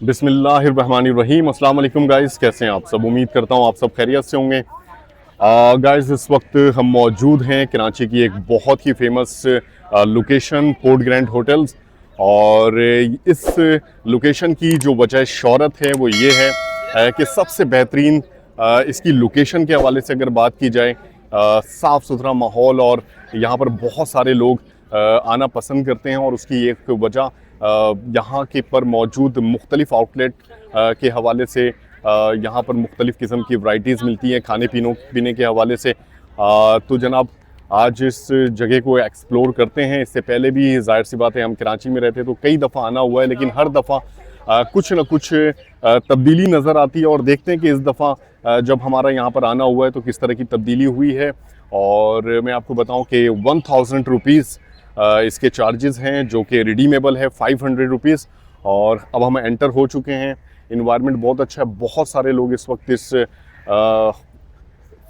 बिस्मिल्लाहिर्रहमानिर्रहीम। अस्सलाम वालेकुम गाइस, कैसे हैं आप सब? उम्मीद करता हूँ आप सब खैरियत से होंगे। गाइस, इस वक्त हम मौजूद हैं कराची की एक बहुत ही famous location port grand hotels. और इस लोकेशन की जो वजह शोहरत है वो ये है कि सबसे बेहतरीन इसकी लोकेशन के हवाले से अगर बात की जाए, साफ़ सुथरा माहौल, और यहाँ पर बहुत सारे लोग आना पसंद करते हैं। और उसकी एक वजह यहाँ के पर मौजूद मुख्तलिफ़ आउटलेट के हवाले से, यहाँ पर मुख्तलिफ़ किस्म की वैरायटीज़ मिलती हैं खाने पीने के हवाले से। तो जनाब, आज इस जगह को एक्सप्लोर करते हैं। इससे पहले भी ज़ाहिर सी बात है हम कराची में रहते तो कई दफ़ा आना हुआ है, लेकिन हर दफ़ा कुछ न कुछ तब्दीली नज़र आती है। और देखते हैं कि इस दफ़ा जब हमारा यहाँ पर आना हुआ है तो किस तरह की तब्दीली हुई है। और मैं आपको बताऊँ कि 1000 रुपीज़ इसके चार्जेस हैं, जो कि रिडीमेबल है 500 रुपीज़। और अब हम एंटर हो चुके हैं। इन्वायरमेंट बहुत अच्छा है, बहुत सारे लोग इस वक्त इस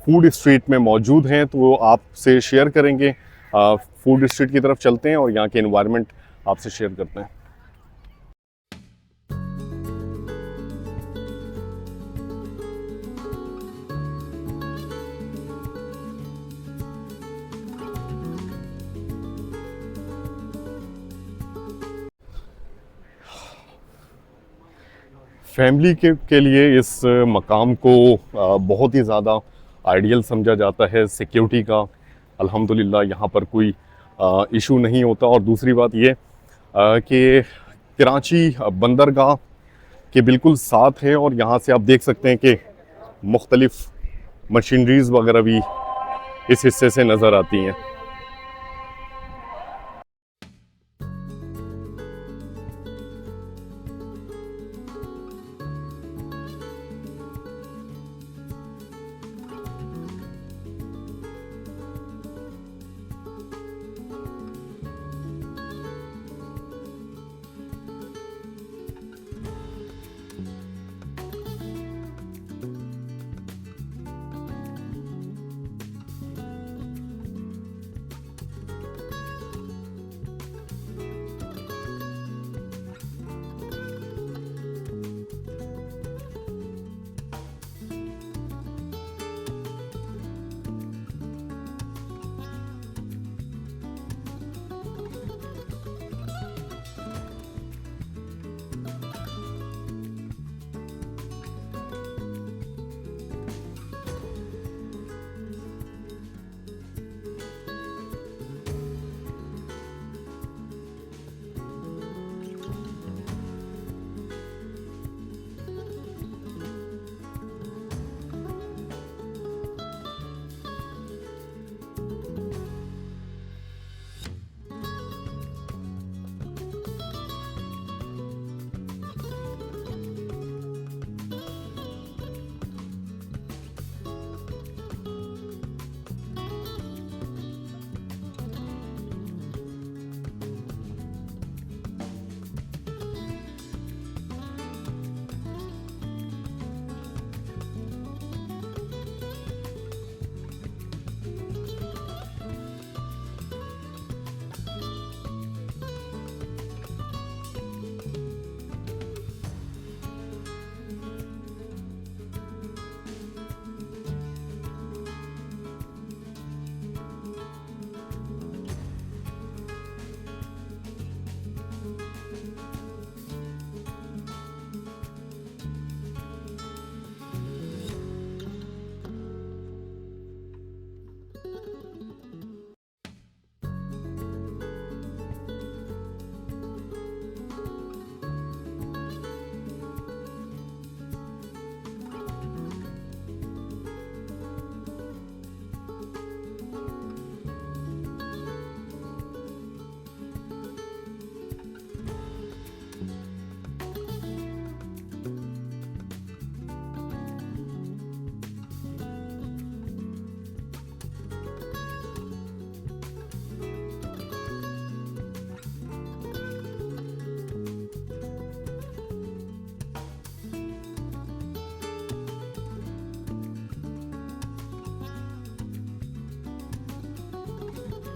फूड स्ट्रीट में मौजूद हैं, तो वो आपसे शेयर करेंगे। फूड स्ट्रीट की तरफ चलते हैं और यहाँ के इन्वायरमेंट आपसे शेयर करते हैं। फैमिली के लिए इस मकाम को बहुत ही ज़्यादा आइडियल समझा जाता है। सिक्योरिटी का अल्हम्दुलिल्लाह यहाँ पर कोई इशू नहीं होता। और दूसरी बात ये कि कराची बंदरगाह के बिल्कुल साथ है, और यहाँ से आप देख सकते हैं कि मुख्तलिफ़ मशीनरीज़ वगैरह भी इस हिस्से से नज़र आती हैं।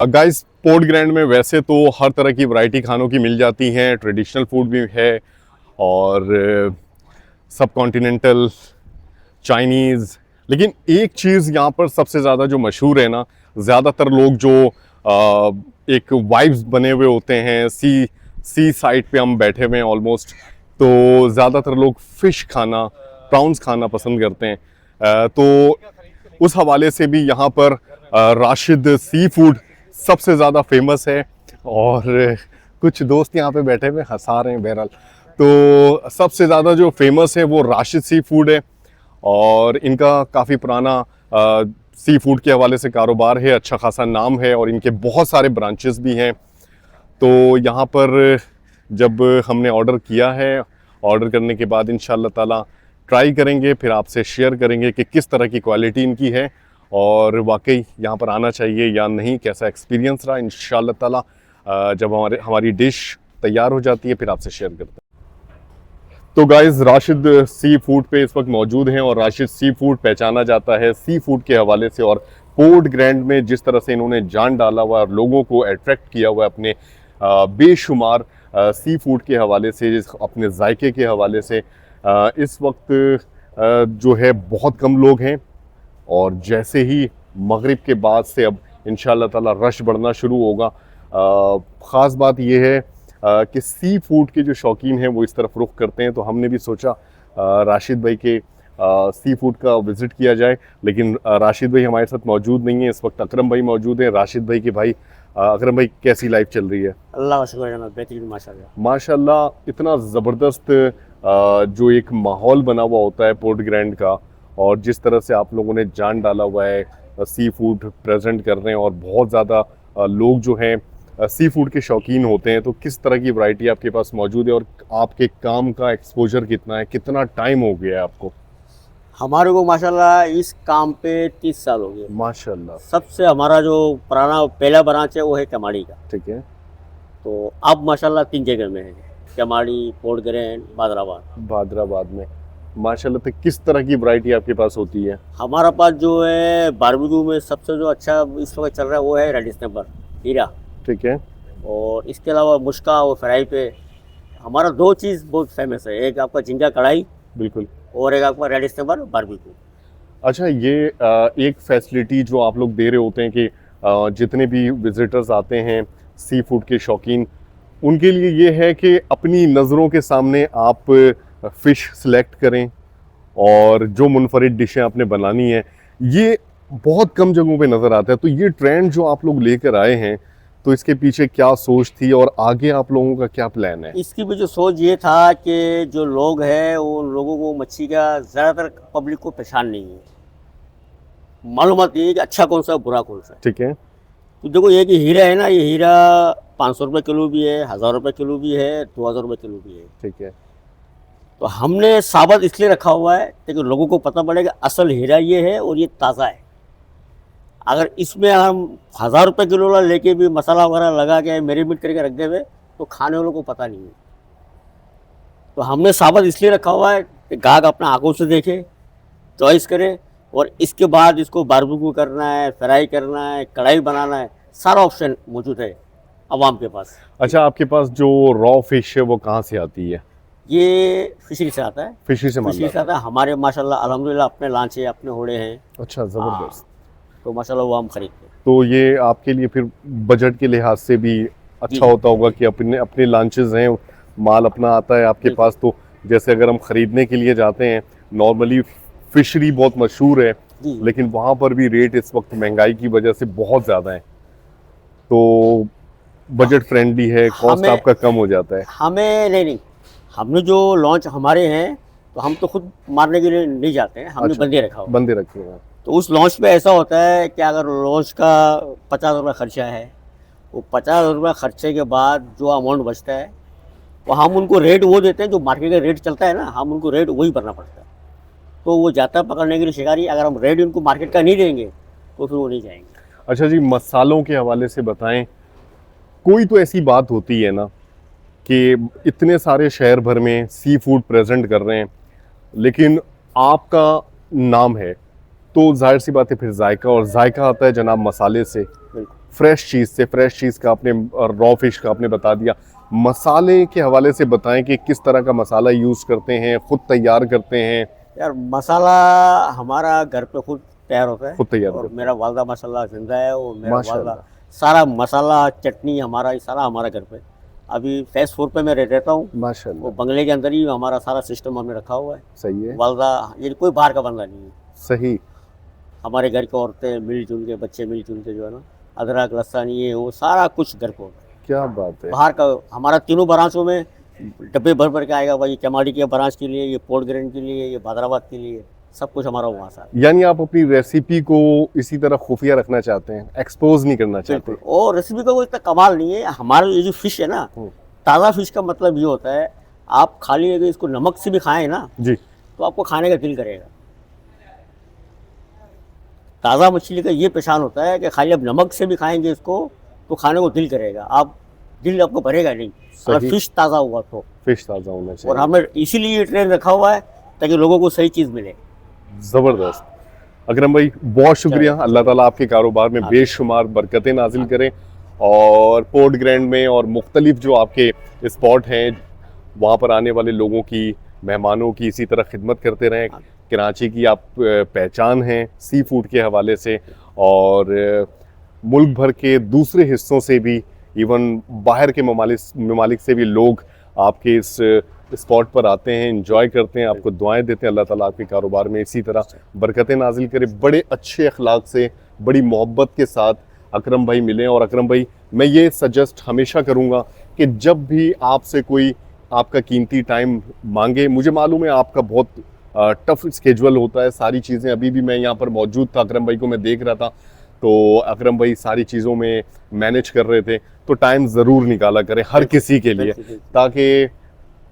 गाइस, पोर्ट ग्रैंड में वैसे तो हर तरह की वैरायटी खानों की मिल जाती हैं। ट्रेडिशनल फूड भी है, और सब कॉन्टिनेंटल, चाइनीज़। लेकिन एक चीज़ यहाँ पर सबसे ज़्यादा जो मशहूर है ना, ज़्यादातर लोग जो एक वाइब्स बने हुए होते हैं, सी साइड पे हम बैठे हुए हैं ऑलमोस्ट, तो ज़्यादातर लोग फ़िश खाना, प्राउंस खाना पसंद करते हैं। तो उस हवाले से भी यहाँ पर राशिद सी फूड सबसे ज़्यादा फेमस है। और कुछ दोस्त यहाँ पे बैठे हुए हंसा रहे हैं बहरहाल। तो सबसे ज़्यादा जो फेमस है वो राशिद सी फूड है, और इनका काफ़ी पुराना सी फूड के हवाले से कारोबार है, अच्छा खासा नाम है, और इनके बहुत सारे ब्रांचेस भी हैं। तो यहाँ पर जब हमने ऑर्डर किया है, ऑर्डर करने के बाद इंशाल्लाह ताला ट्राई करेंगे, फिर आपसे शेयर करेंगे कि किस तरह की क्वालिटी इनकी है और वाकई यहाँ पर आना चाहिए या नहीं, कैसा एक्सपीरियंस रहा। इंशाल्लाह ताला जब हमारी डिश तैयार हो जाती है फिर आपसे शेयर करते हैं। तो गाइज़, राशिद सी फूड पे इस वक्त मौजूद हैं, और राशिद सी फूड पहचाना जाता है सी फूड के हवाले से, और पोर्ट ग्रैंड में जिस तरह से इन्होंने जान डाला हुआ और लोगों को अट्रैक्ट किया हुआ है अपने बेशुमार सी फूड के हवाले से, अपने जायके के हवाले से। इस वक्त जो है बहुत कम लोग हैं, और जैसे ही मगरिब के बाद से अब इंशाल्लाह ताला रश बढ़ना शुरू होगा। ख़ास बात यह है कि सी फूड के जो शौकीन हैं वो इस तरफ रुख करते हैं, तो हमने भी सोचा राशिद भाई के सी फूड का विज़िट किया जाए। लेकिन राशिद भाई हमारे साथ मौजूद नहीं है, इस वक्त अकरम भाई मौजूद हैं। राशिद भाई के भाई अकरम भाई, कैसी लाइफ चल रही है? अल्लाह का शुक्र है, बेहतरीन माशाल्लाह। माशाल्लाह, इतना ज़बरदस्त जो एक माहौल बना हुआ होता है पोर्ट ग्रैंड का, और जिस तरह से आप लोगों ने जान डाला हुआ है, सी फूड प्रेजेंट कर रहे हैं, और बहुत ज़्यादा लोग जो हैं सी फूड के शौकीन होते हैं। तो किस तरह की वैरायटी आपके पास मौजूद है, और आपके काम का एक्सपोजर कितना है, कितना टाइम हो गया है आपको? हमारे को माशाल्लाह इस काम पे 30 साल हो गए माशाल्लाह। सबसे हमारा जो पुराना पहला ब्रांच है वो है कमाड़ी का। ठीक है। तो अब माशाल्लाह 3 जगह में है, कमाड़ी, पोर्ट ग्रैंड, बादराबाद में। माशाल्लाह। तो किस तरह की वैरायटी आपके पास होती है? हमारा पास जो है बारबेक्यू में सबसे जो अच्छा इस वक्त चल रहा है वो है रेड स्नैपर हीरा। ठीक है। और इसके अलावा मुश्का और फ्राई पे हमारा 2 चीज़ बहुत फेमस है, एक आपका झींगा कढ़ाई, बिल्कुल, और एक आपका रेड स्नैपर बारबेक्यू। अच्छा, ये एक फैसिलिटी जो आप लोग दे रहे होते हैं कि जितने भी विजिटर्स आते हैं सी फूड के शौकीन, उनके लिए ये है कि अपनी नज़रों के सामने आप फ़िश सेलेक्ट करें, और जो मुनफरिद डिशें आपने बनानी है, ये बहुत कम जगहों पे नज़र आता है। तो ये ट्रेंड जो आप लोग लेकर आए हैं, तो इसके पीछे क्या सोच थी, और आगे आप लोगों का क्या प्लान है? इसकी भी जो सोच ये था कि जो लोग हैं वो लोगों को मच्छी का ज़्यादातर पब्लिक को पहचान नहीं है, मालूमात ये है कि अच्छा कौन सा बुरा कौन सा। ठीक है। तो देखो ये कि हीरा है ना, ये हीरा 500 रुपये किलो भी है, 1000 रुपये किलो भी है, 2000 रुपये किलो भी है। ठीक है। तो हमने साबत इसलिए रखा हुआ है ताकि लोगों को पता पड़े कि असल हीरा ये है और ये ताज़ा है। अगर इसमें हम 1000 रुपये किलो वाला लेके भी मसाला वगैरह लगा के मैरिनेट करके रख दे हुए तो खाने वालों को पता नहीं है। तो हमने साबत इसलिए रखा हुआ है कि ग्राहक अपना आंखों से देखे, चॉइस करे, और इसके बाद इसको बारबेक्यू करना है, फ्राई करना है, कढ़ाई बनाना है, सारा ऑप्शन मौजूद है आवाम के पास। अच्छा, आपके पास जो रॉ फिश है वो कहाँ से आती है? ये फिशरी से आता है। फिशरी से फिशरी से आता है। हमारे माशाल्लाह अल्हम्दुलिल्लाह अपने लांचे, अपने होड़े हैं। अच्छा, ज़बरदस्त। तो माशाल्लाह वो हम खरीदते हैं। तो ये आपके लिए फिर बजट के लिहाज से भी अच्छा होता होगा कि अपने अपने लॉन्चेस हैं, माल अपना आता है आपके पास। तो जैसे अगर हम ख़रीदने के लिए जाते हैं, नॉर्मली फिशरी बहुत मशहूर है, लेकिन वहाँ पर भी रेट इस वक्त महंगाई की वजह से बहुत ज़्यादा है, तो बजट फ्रेंडली है, कॉस्ट आपका कम हो जाता है। हमें नहीं, हमने जो लॉन्च हमारे हैं तो हम तो खुद मारने के लिए नहीं जाते हैं, हमने बंदे रखा हुआ। बंदे रखे हैं। तो उस लॉन्च पे ऐसा होता है कि अगर लॉन्च का 50 रुपये खर्चा है, वो 50 रुपये खर्चे के बाद जो अमाउंट बचता है वो हम उनको रेट वो देते हैं जो मार्केट का रेट चलता है ना, हम उनको रेट वही भरना पड़ता है। तो वो जाता है पकड़ने के लिए शिकारी, अगर हम रेट उनको मार्केट का नहीं देंगे तो फिर वो नहीं जाएंगे। अच्छा जी, मसालों के हवाले से बताएं, कोई तो ऐसी बात होती है ना कि इतने सारे शहर भर में सी फूड प्रेजेंट कर रहे हैं, लेकिन आपका नाम है तो जाहिर सी बात है फिर जायका, और जायका आता है जनाब मसाले से, फ्रेश चीज़ से। फ्रेश चीज़ का आपने, रॉ फिश का आपने बता दिया, मसाले के हवाले से बताएं कि किस तरह का मसाला यूज़ करते हैं, खुद तैयार करते हैं? यार मसाला हमारा घर पे खुद तैयार होता है, खुद तैयार और करते मेरा वालदा माशाल्लाह जिंदा है, और मेरा वालदा माशाल्लाह। सारा मसाला चटनी हमारा ये सारा हमारा घर पे। अभी फेस 4 पे मैं रहता हूँ, वो माशाल्लाह, बंगले के अंदर ही हमारा सारा सिस्टम हमने रखा हुआ है। सही है, वालदा ये कोई बाहर का बंदा नहीं है, सही। हमारे घर की औरतें मिलजुल के, बच्चे मिलजुल के जो है ना, अदरक लहसुन ये वो सारा कुछ घर पे होता है। क्या बात है! बाहर का हमारा तीनों ब्रांचों में डब्बे भर भर के आएगा भाई, चमाड़ी के ब्रांच के लिए, ये पोर्ट ग्रैंड के लिए, ये हैदराबाद के लिए, सब कुछ हमारा वहाँ से आता है। यानी आप अपनी रेसिपी को इसी तरह खुफिया रखना चाहते हैं, एक्सपोज नहीं करना चाहते? बिल्कुल, और रेसिपी का कोई इतना कमाल नहीं है। हमारा ये जो फिश है ना, ताज़ा फिश का मतलब ये होता है, आप खाली अगर इसको नमक से भी खाएं ना, जी, तो आपको खाने का दिल करेगा। ताज़ा मछली का ये पहचान होता है कि खाली आप नमक से भी खाएंगे इसको तो खाने को दिल करेगा, आप दिल आपको भरेगा नहीं अगर सही। फिश ताज़ा हुआ तो। फिश ताज़ा होना और चाहिए। हमने इसीलिए ये ट्रेन रखा हुआ है ताकि लोगों को सही चीज़ मिले। ज़बरदस्त। अकरम भाई बहुत शुक्रिया, अल्लाह ताला आपके कारोबार में बेशुमार बरकतें नाजिल करें, और पोर्ट ग्रैंड में और मुख्तलिफ जो आपके स्पॉट हैं वहाँ पर आने वाले लोगों की, मेहमानों की इसी तरह खिदमत करते रहें। कराची की आप पहचान हैं सी फूड के हवाले से, और मुल्क भर के दूसरे हिस्सों से भी, इवन बाहर के ममालिक से भी लोग आपके इस स्पॉट पर आते हैं, एंजॉय करते हैं, आपको दुआएं देते हैं। अल्लाह ताला आपके कारोबार में इसी तरह बरकतें नाजिल करे। बड़े अच्छे अखलाक से, बड़ी मोहब्बत के साथ अकरम भाई मिलें। और अकरम भाई, मैं ये सजेस्ट हमेशा करूँगा कि जब भी आपसे कोई आपका कीमती टाइम मांगे, मुझे मालूम है आपका बहुत टफ स्केजुअल होता है, सारी चीज़ें, अभी भी मैं यहाँ पर मौजूद था, अकरम भाई को मैं देख रहा था, तो अकरम भाई सारी चीज़ों में मैनेज कर रहे थे, तो टाइम ज़रूर निकाला करें हर किसी के लिए, ताकि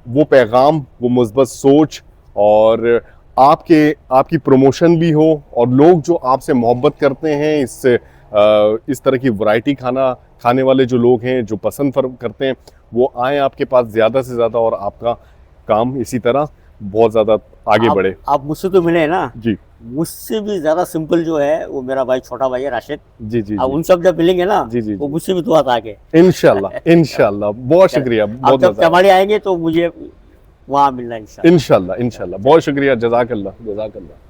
वो पैगाम, वो मुस्बत सोच और आपकी प्रमोशन भी हो, और लोग जो आपसे मोहब्बत करते हैं, इस तरह की वैरायटी खाना खाने वाले जो लोग हैं, जो पसंद करते हैं, वो आएँ आपके पास ज़्यादा से ज़्यादा, और आपका काम इसी तरह बहुत ज़्यादा आगे बढ़े। आप मुझसे तो मिले हैं ना जी मुझसे भी ज़्यादा सिंपल जो है वो मेरा भाई, छोटा भाई है राशिद। जी जी अब जी, उन सब जब मिलेंगे ना, जी, जी, वो जी। मुझसे भी दुआ था आगे। इंशाल्लाह इंशाल्लाह, बहुत शुक्रिया, अब बहुत जब मजा आया। चमाड़ी आएंगे तो मुझे वहाँ मिलना इंशाल्लाह। इंशाल्लाह इंशाल्लाह, बहुत शुक्रिया, जज़ाकल्लाह जज़ाकल्लाह।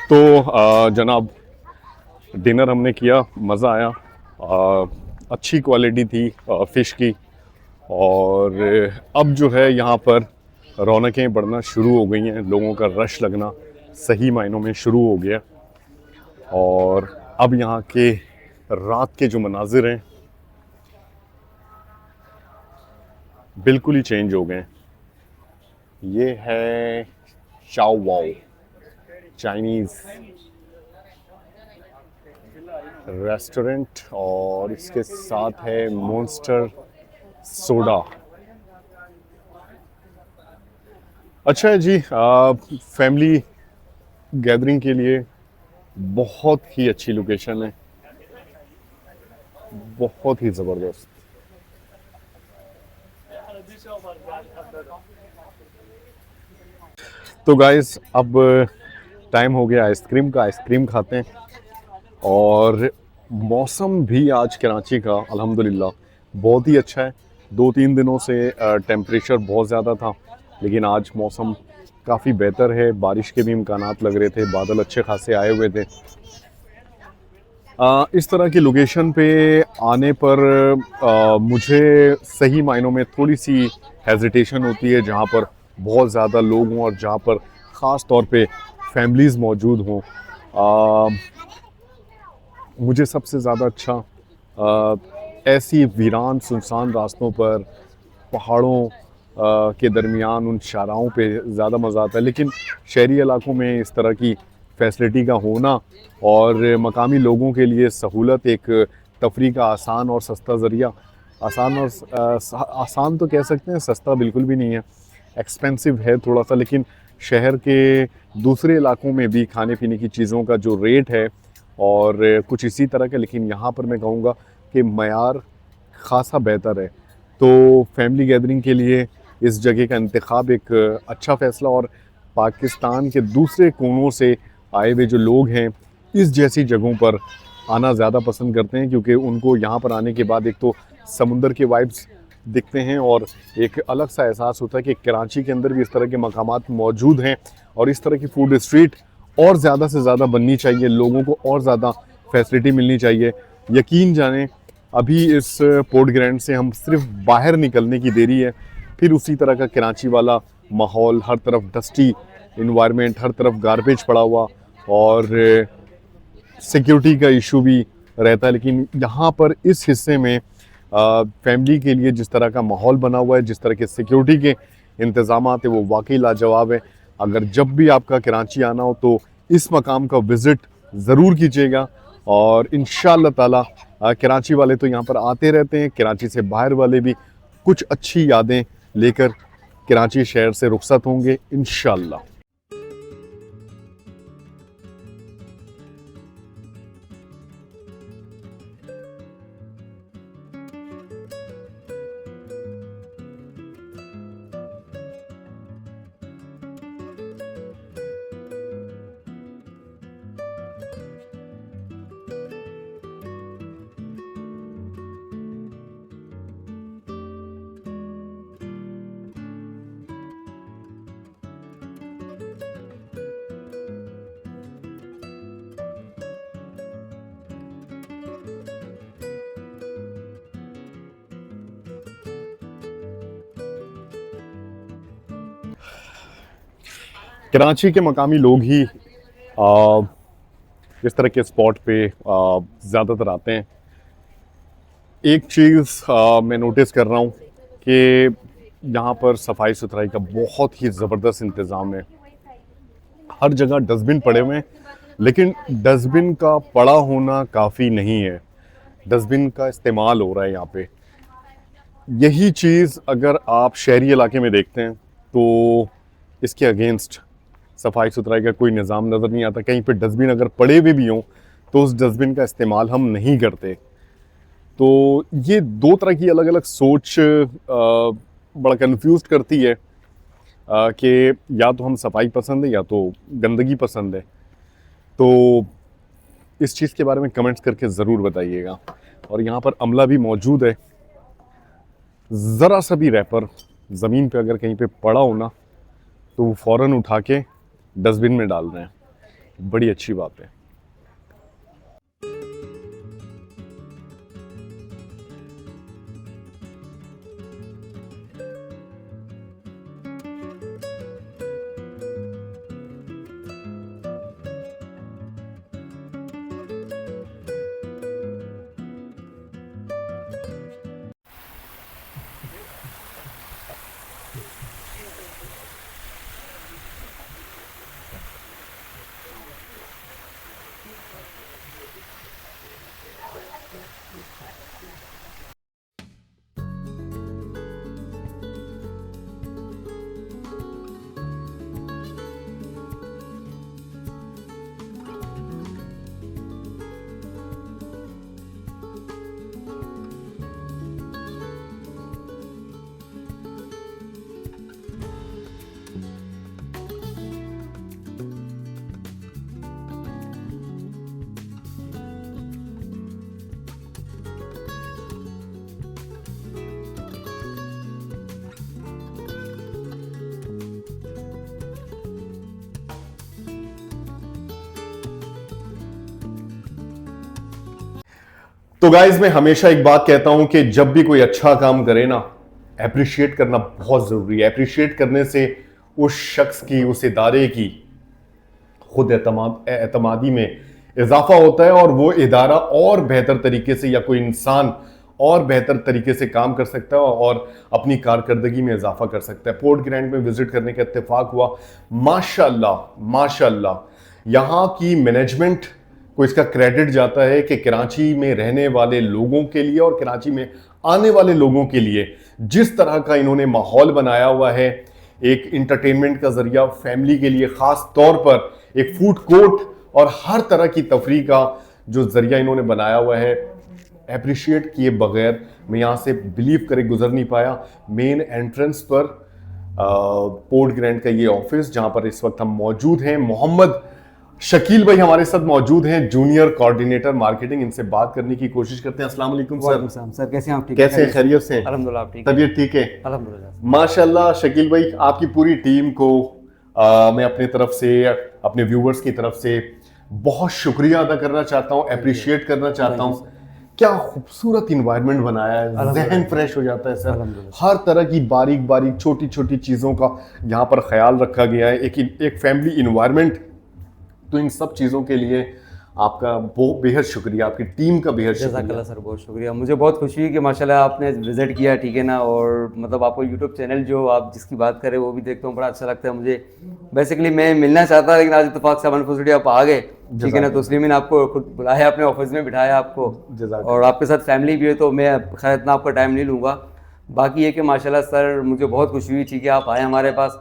तो जनाब, डिनर हमने किया, मज़ा आया, अच्छी क्वालिटी थी फ़िश की, और अब जो है यहाँ पर रौनकें बढ़ना शुरू हो गई हैं, लोगों का रश लगना सही मायनों में शुरू हो गया, और अब यहाँ के रात के जो मनाजिर हैं बिल्कुल ही चेंज हो गए हैं। ये है चाओ वाओ चाइनीज़ रेस्टोरेंट, और इसके साथ है मॉन्स्टर सोडा। अच्छा है जी, फैमिली गैदरिंग के लिए बहुत ही अच्छी लोकेशन है, बहुत ही ज़बरदस्त। तो गाइस, अब टाइम हो गया आइसक्रीम का, आइसक्रीम खाते हैं। और मौसम भी आज कराची का अल्हम्दुलिल्लाह बहुत ही अच्छा है। 2-3 दिनों से टेम्परेचर बहुत ज़्यादा था, लेकिन आज मौसम काफ़ी बेहतर है, बारिश के भी इम्कानात लग रहे थे, बादल अच्छे खासे आए हुए थे। इस तरह की लोकेशन पे आने पर मुझे सही मायनों में थोड़ी सी हेजिटेशन होती है, जहाँ पर बहुत ज़्यादा लोग हों और जहाँ पर ख़ास तौर पे फैमिलीज़ मौजूद हों। मुझे सबसे ज़्यादा अच्छा ऐसी वीरान सुनसान रास्तों पर, पहाड़ों के दरमियान उन शाराओं पे ज़्यादा मज़ा आता है। लेकिन शहरी इलाकों में इस तरह की फैसिलिटी का होना और मकामी लोगों के लिए सहूलत, एक तफरी का आसान और सस्ता ज़रिया, आसान तो कह सकते हैं, सस्ता बिल्कुल भी नहीं है, एक्सपेंसिव है थोड़ा सा, लेकिन शहर के दूसरे इलाकों में भी खाने पीने की चीज़ों का जो रेट है और कुछ इसी तरह का, लेकिन यहाँ पर मैं कहूँगा कि मयार ख़ासा बेहतर है। तो फैमिली गैदरिंग के लिए इस जगह का इंतखाब एक अच्छा फ़ैसला, और पाकिस्तान के दूसरे कोनों से आए हुए जो लोग हैं इस जैसी जगहों पर आना ज़्यादा पसंद करते हैं, क्योंकि उनको यहाँ पर आने के बाद एक तो समुंदर के वाइब्स दिखते हैं और एक अलग सा एहसास होता है कि कराची के अंदर भी इस तरह के मकामात मौजूद हैं, और इस तरह की फूड स्ट्रीट और ज़्यादा से ज़्यादा बननी चाहिए, लोगों को और ज़्यादा फैसिलिटी मिलनी चाहिए। यकीन जानें, अभी इस पोर्ट ग्रैंड से हम सिर्फ बाहर निकलने की देरी है, फिर उसी तरह का कराची वाला माहौल, हर तरफ डस्टी इन्वायरमेंट, हर तरफ गार्बेज पड़ा हुआ और सिक्योरिटी का इशू भी रहता है। लेकिन यहाँ पर इस हिस्से में फैमिली के लिए जिस तरह का माहौल बना हुआ है, जिस तरह के सिक्योरिटी के इंतज़ामात है, वो वाकई लाजवाब है। अगर जब भी आपका कराची आना हो तो इस मकाम का विज़िट ज़रूर कीजिएगा, और इंशाअल्लाह ताला कराची वाले तो यहाँ पर आते रहते हैं, कराची से बाहर वाले भी कुछ अच्छी यादें लेकर कराची शहर से रुखसत होंगे इंशाअल्लाह। कराची के मकामी लोग ही इस तरह के स्पॉट पे ज़्यादातर आते हैं। एक चीज़ मैं नोटिस कर रहा हूँ कि यहाँ पर सफाई सुथराई का बहुत ही ज़बरदस्त इंतज़ाम है। हर जगह डस्टबिन पड़े हुए हैं, लेकिन डस्टबिन का पड़ा होना काफ़ी नहीं है, डस्टबिन का इस्तेमाल हो रहा है यहाँ पे। यही चीज़ अगर आप शहरी इलाके में देखते हैं तो इसके अगेंस्ट सफाई सुथराई का कोई निज़ाम नज़र नहीं आता। कहीं पे डस्टबिन अगर पड़े हुए भी हों तो उस डस्टबिन का इस्तेमाल हम नहीं करते। तो ये दो तरह की अलग अलग सोच बड़ा कन्फ्यूज करती है कि या तो हम सफाई पसंद है या तो गंदगी पसंद है। तो इस चीज़ के बारे में कमेंट्स करके ज़रूर बताइएगा। और यहाँ पर अमला भी मौजूद है, ज़रा सा भी रैपर ज़मीन पे अगर कहीं पे पड़ा हो ना तो वो फ़ौरन उठा के डस्टबिन में डाल रहे हैं, बड़ी अच्छी बात है। तो गाइज, मैं हमेशा एक बात कहता हूं कि जब भी कोई अच्छा काम करे ना, अप्रिशिएट करना बहुत जरूरी है। अप्रिशिएट करने से उस शख्स की, उस इदारे की खुद एतमादी में इजाफा होता है और वो इदारा और बेहतर तरीके से या कोई इंसान और बेहतर तरीके से काम कर सकता है और अपनी कारकर्दगी में इजाफा कर सकता है। पोर्ट ग्रैंड में विजिट करने का इत्तेफाक हुआ, माशाल्लाह माशाल्लाह। यहाँ की मैनेजमेंट को इसका क्रेडिट जाता है कि कराची में रहने वाले लोगों के लिए और कराची में आने वाले लोगों के लिए जिस तरह का इन्होंने माहौल बनाया हुआ है, एक इंटरटेनमेंट का जरिया फैमिली के लिए, खास तौर पर एक फूड कोर्ट और हर तरह की तफरीह का जो जरिया इन्होंने बनाया हुआ है, अप्रिशिएट किए बगैर मैं यहाँ से बिलीव करे गुजर नहीं पाया। मेन एंट्रेंस पर पोर्ट ग्रैंड का ये ऑफिस जहाँ पर इस वक्त हम मौजूद हैं, मोहम्मद शकील भाई हमारे साथ मौजूद हैं, जूनियर कोऑर्डिनेटर मार्केटिंग। इनसे बात करने की कोशिश करते हैं। अस्सलाम वालेकुम सर। सर कैसे हैं आप? ठीक कैसे हैं? खैरियत से? अल्हम्दुलिल्लाह आप ठीक हैं? तबीयत ठीक है? अल्हम्दुलिल्लाह। माशाल्लाह। शकील भाई, आपकी पूरी टीम को मैं अपने तरफ से, अपने व्यूवर्स की तरफ से बहुत शुक्रिया अदा करना चाहता हूँ, अप्रिशिएट करना चाहता हूँ। क्या खूबसूरत इन्वायरमेंट बनाया है, जहन फ्रेश हो जाता है सर। हर तरह की बारीक बारीक छोटी छोटी चीज़ों का यहाँ पर ख्याल रखा गया है, एक फैमिली इन्वायरमेंट। तो इन सब चीज़ों के लिए आपका बहुत बेहद शुक्रिया, आपकी टीम का बेहद शुक्रिया। जज़ाकल्लाह सर, बहुत शुक्रिया। मुझे बहुत खुशी हुई कि माशाल्लाह आपने विज़िट किया, ठीक है ना। और मतलब आपको यूट्यूब चैनल जो आप जिसकी बात करें वो भी देखता हूँ, बड़ा अच्छा लगता है मुझे। बेसिकली मैं मिलना चाहता था, लेकिन आज इत्तेफाक से अनफॉर्चुनेटली आप आ गए, ठीक है ना। तो इसलिए मैंने आपको खुद बुलाया, अपने ऑफिस में बिठाया आपको, और आपके साथ फैमिली भी है, तो मैं खैर इतना आपका टाइम नहीं लूँगा। बाकी ये कि माशाल्लाह सर मुझे बहुत खुशी हुई, ठीक है, आप आए हमारे पास।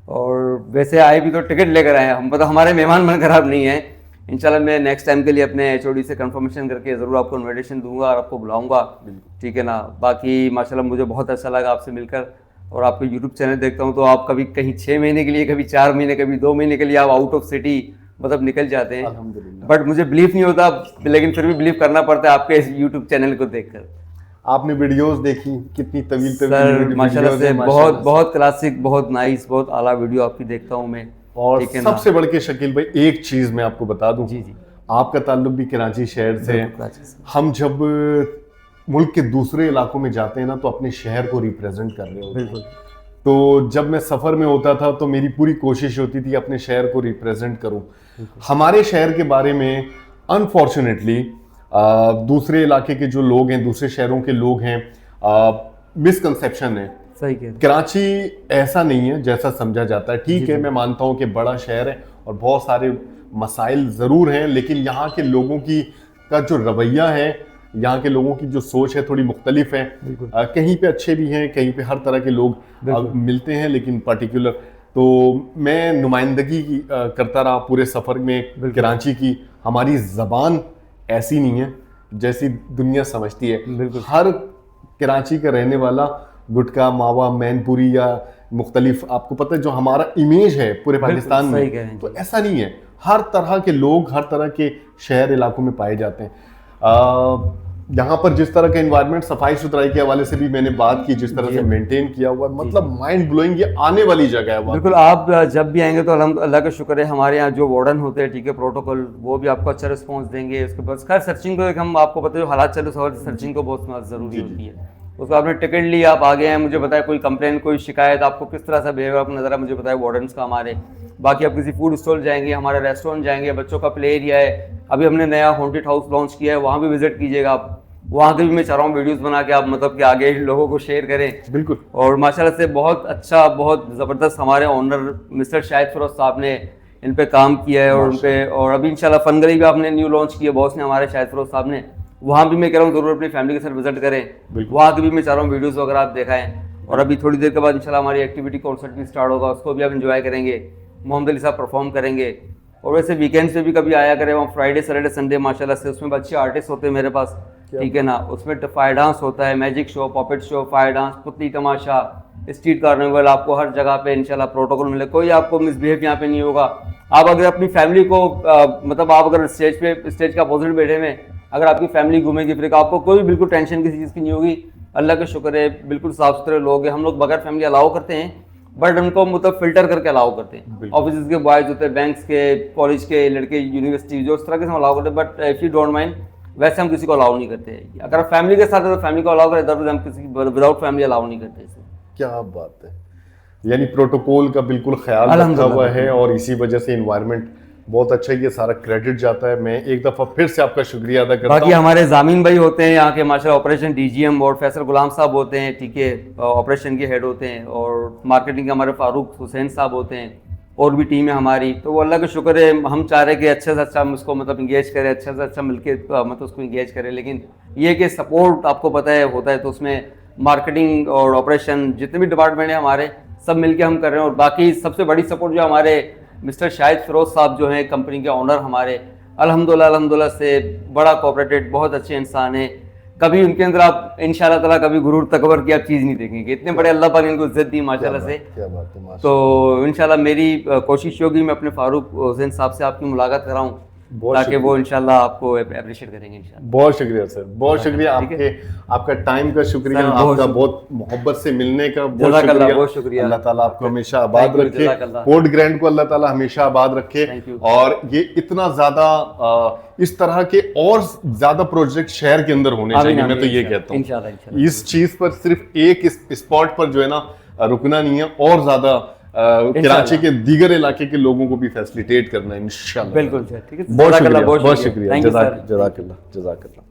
और वैसे आए भी तो टिकट लेकर आए, हम मतलब हमारे मेहमान बनकर आप नहीं हैं। इंशाल्लाह मैं नेक्स्ट टाइम के लिए अपने HOD से कंफर्मेशन करके ज़रूर आपको इनविटेशन दूंगा और आपको बुलाऊंगा, ठीक है ना। बाकी माशाल्लाह मुझे बहुत अच्छा लगा आपसे मिलकर, और आपको यूट्यूब चैनल देखता हूँ तो आप कभी कहीं 6 महीने के लिए, कभी 4 महीने, कभी 2 महीने के लिए आप आउट ऑफ सिटी मतलब निकल जाते हैं। बट मुझे बिलीव नहीं होता, लेकिन फिर भी बिलीव करना पड़ता है आपके इस यूट्यूब चैनल को देखकर। आपने वीडियोस देखी, कितनी तवील सर माशाल्लाह से बहुत बहुत क्लासिक, बहुत नाइस, बहुत आला वीडियो आपकी देखता हूँ मैं। और सबसे बढ़ के शकील भाई एक चीज मैं आपको बता दूं, जी जी, आपका ताल्लुक भी कराची शहर से है। हम जब मुल्क के दूसरे इलाकों में जाते हैं ना, तो अपने शहर को रिप्रेजेंट कर रहे होते हैं। तो जब मैं सफ़र में होता था तो मेरी पूरी कोशिश होती थी अपने शहर को रिप्रेजेंट करूं। हमारे शहर के बारे में अनफॉर्चुनेटली दूसरे इलाके के जो लोग हैं, दूसरे शहरों के लोग हैं, मिसकंसेप्शन है। सही कह रहे हैं। कराची ऐसा नहीं है जैसा समझा जाता है। ठीक है, मैं मानता हूं कि बड़ा शहर है और बहुत सारे मसाइल ज़रूर हैं, लेकिन यहाँ के लोगों की का जो रवैया है, यहाँ के लोगों की जो सोच है, थोड़ी मुख्तलिफ है। कहीं पे अच्छे भी हैं, कहीं पे हर तरह के लोग मिलते हैं, लेकिन पर्टिकुलर तो मैं नुमाइंदगी करता रहा पूरे सफ़र में कराची की। हमारी ज़बान ऐसी नहीं है जैसी दुनिया समझती है। हर कराची का रहने वाला गुटका, मावा, मैनपुरी या मुख्तलिफ, आपको पता है जो हमारा इमेज है पूरे पाकिस्तान में, तो ऐसा नहीं है। हर तरह के लोग हर तरह के शहर इलाकों में पाए जाते हैं। यहाँ पर जिस तरह का एनवायरनमेंट, सफाई सुथराई के हवाले से भी मैंने बात की, जिस तरह से मेंटेन किया हुआ, मतलब माइंड ब्लोइंग, ये आने वाली जगह है। बिल्कुल, आप जब भी आएंगे तो अल्लाह का शुक्र है, हमारे यहाँ जो वार्डन होते हैं, ठीक है, प्रोटोकॉल, वो भी आपको अच्छा रिस्पांस देंगे। उसके बाद खैर सर्चिंग को, एक हम आपको पता है जो हालात चले, सर्चिंग को बहुत ज़रूरी होती है। उसको आपने टिकट ली, आप आ गए हैं, मुझे बताया कोई कंप्लेन, कोई शिकायत, आपको किस तरह से बिहेवियर आपको नज़र, मुझे बताया वार्डन्स का हमारे। बाकी आप किसी फूड स्टॉल जाएंगे, हमारे रेस्टोरेंट जाएंगे, बच्चों का प्ले एरिया है, अभी हमने नया हॉन्टेड हाउस लॉन्च किया है, वहाँ भी विजिट कीजिएगा आप। वहाँ के भी मैं चाह रहा हूँ वीडियोस बना के आप मतलब कि आगे लोगों को शेयर करें। बिल्कुल। और माशाल्लाह से बहुत अच्छा, बहुत ज़बरदस्त हमारे ऑनर मिस्टर शाहिद फिरोज साहब ने इन पे काम किया है, और उन पे, और अभी इंशाल्लाह फनगली भी आपने न्यू लॉन्च किया बॉस ने, हमारे शाहिद फिरोज साहब ने। वहाँ भी मैं कह रहा हूँ ज़रूर अपनी फैमिली के साथ विजिट करें, वहाँ की भी मैं चाह रहा हूँ वीडियोज़ वगैरह आप दिखाएं। और अभी थोड़ी देर के बाद इंशाल्लाह हमारी एक्टिविटी कॉन्सर्ट भी स्टार्ट होगा, उसको भी आप इंजॉय करेंगे। मोहम्मद अली साहब परफॉर्म करेंगे। और वैसे वीकेंड्स पे भी कभी आया करें, वहाँ फ्राइडे सैटरडे संडे माशाल्लाह से उसमें अच्छे आर्टिस्ट होते हैं मेरे पास, ठीक है ना। उसमें फायर डांस होता है, magic show, puppet show, fire dance, पुतली तमाशा, स्ट्रीट कार्निवल, आपको हर जगह पे इंशाल्लाह प्रोटोकॉल मिले, कोई आपको मिसबिहेव यहाँ पे नहीं होगा। आप अगर अपनी फैमिली को मतलब आप अगर स्टेज का अपोजिट बैठे में अगर आपकी फैमिली घूमेगी फिर आपको कोई बिल्कुल टेंशन किसी चीज़ की नहीं होगी। अल्लाह का शुक्र है, बिल्कुल साफ सुथरे लोग हैं। हम लोग बगैर फैमिली अलाउ करते हैं, बट उनको मतलब फिल्टर करके अलाउ करते हैं। ऑफिस के बॉयज होते हैं, बैंक्स के, कॉलेज के लड़के, यूनिवर्सिटी, जो उस तरह के हम अलाउ करते हैं। But if you don't mind, वैसे हम किसी को अलाउ नहीं करते हैं। अगर आप फैमिली के साथ है तो फैमिली को अलाउ करें, हम किसी विदाउट फैमिली अलाउ नहीं करते। क्या बात है, यानी प्रोटोकॉल का बिल्कुल ख्याल रखा हुआ है, और इसी वजह से एनवायरनमेंट बहुत अच्छा, ये सारा क्रेडिट जाता है। मैं एक दफ़ा फिर से आपका शुक्रिया अदा करता हूं। बाकी हमारे जामीन भाई होते हैं यहाँ के माशाल्लाह, ऑपरेशन DGM, और फैसल गुलाम साहब होते हैं, ठीक है, ऑपरेशन के हेड होते हैं। और मार्केटिंग के हमारे फारूक हुसैन साहब होते हैं, और भी टीम है हमारी, तो वो अल्लाह का शुक्र है, हम चाह रहे हैं कि अच्छे से अच्छा हम उसको मतलब इंगेज करें, अच्छे से अच्छा मिलके मतलब उसको इंगेज करें। लेकिन ये कि सपोर्ट आपको पता है होता है, तो उसमें मार्केटिंग और ऑपरेशन जितने भी डिपार्टमेंट हैं हमारे, सब मिलके हम कर रहे हैं। और बाकी सबसे बड़ी सपोर्ट जो हमारे मिस्टर शाहिद फिरोज साहब जो हैं कंपनी के ऑनर हमारे, अल्हम्दुलिल्लाह से बड़ा कोऑपरेटेड, बहुत अच्छे इंसान हैं। कभी उनके अंदर आप इंशाल्लाह ताला कभी गुरूर तकबर की आप चीज़ नहीं देखेंगे, इतने बड़े अल्लाह पाक ने इनको इज्जत दी माशाल्लाह से। क्या बात है, माशाल्लाह। तो इंशाल्लाह मेरी कोशिश होगी मैं अपने फारूक हुसैन साहब से आपकी मुलाकात कराऊं, बहुत ताकि शुक्रिया। वो इंशाल्लाह आपको अप्रिशिएट करेंगे इंशाल्लाह। बहुत शुक्रिया सर, बहुत शुक्रिया ठीक आपके, आपका टाइम का शुक्रिया, सर, बहुत आपका शुक्रिया। बहुत मोहब्बत से मिलने का बहुत जज़ाकल्लाह, शुक्रिया। बहुत शुक्रिया। अल्लाह ताला आपको हमेशा आबाद Thank you, रखे, जज़ाकल्लाह। पोर्ट ग्रैंड को अल्लाह ताला हमेशा आबाद रखे। Thank you। और ये इतना ज्यादा इस तरह के और ज्यादा प्रोजेक्ट शहर के अंदर होने चाहिए, मैं तो ये कहता हूँ। इंशाल्लाह इस चीज पर सिर्फ एक स्पॉट पर जो है ना रुकना नहीं है, और ज्यादा कराची के दीगर इलाके के लोगों को भी फैसिलिटेट करना है इंशाल्लाह। बिल्कुल सर, ठीक है, बहुत जज़ाकल्लाह, शुक्रिया, बहुत शुक्रिया, Thank you, sir। जज़ाकल्लाह, जज़ाकल्लाह।